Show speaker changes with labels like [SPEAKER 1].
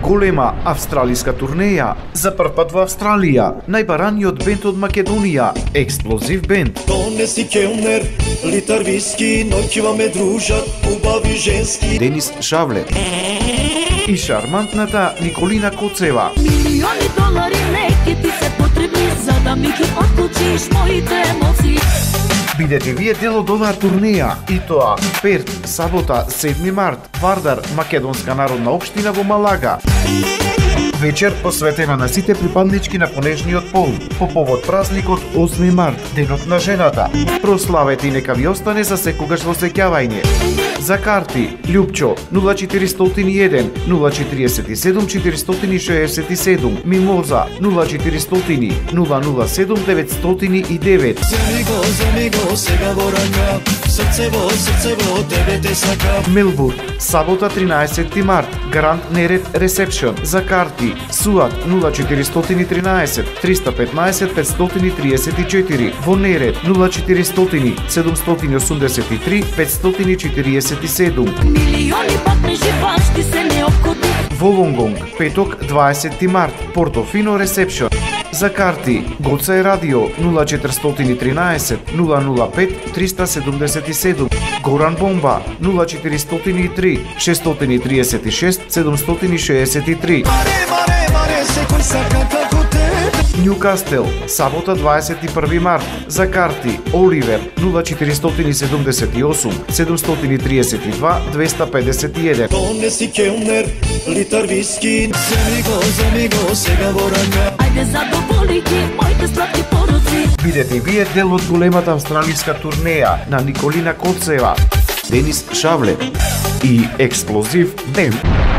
[SPEAKER 1] Голема австралиска турнеја за прв пат во Австралија. Најбараниот бенд од Македонија, Експлозив бенд.
[SPEAKER 2] Донеси келнер, литар виски, ноќива ме дружат, убави женски.
[SPEAKER 1] Денис Шавле и шармантната Николина Коцева.
[SPEAKER 3] Милиони долари неќе ти се потребни за да ми ги отклучиш моите емоции.
[SPEAKER 1] Бидете вие дел од оваа турнеја, и тоа Перт, сабота 7 март, Вардар, Македонска народна општина во Малага. Вечер посветена на сите припаднички на понежниот пол, по повод празникот 8 март, денот на жената. Прославете и нека ви остане за секогаш во сеќавање. За карти, Љупчо 0401 047 467, Мимоза 0400 007 909.
[SPEAKER 2] Земи го, сега во рака, срце во тебе те сака.
[SPEAKER 1] Мелбурн, сабота 13 март, Гранд Нерет Ресепшн. За карти, Суат 0413 315 534, во Нерет 0400 783 547.
[SPEAKER 3] Милиони патни живашти се неопходни.
[SPEAKER 1] Во Лонгонг, петок 20 март, Портофино Ресепшн. За карти, Гоце Радио 0413 005 377, Горан Бомба 0403 636 763.
[SPEAKER 2] Маре, секој сака како тебе.
[SPEAKER 1] Нјукастел, сабота 21 март. За карти, Оливер 0478 732 251.
[SPEAKER 2] Донеси келнер, литар виски, земи го, сега во рака.
[SPEAKER 3] Ајде задоволи ги моите сладки пороци.
[SPEAKER 1] Бидете вие дел од големата австралиска турнеја на Николина Коцева, Денис Шавле и Експлозив бенд.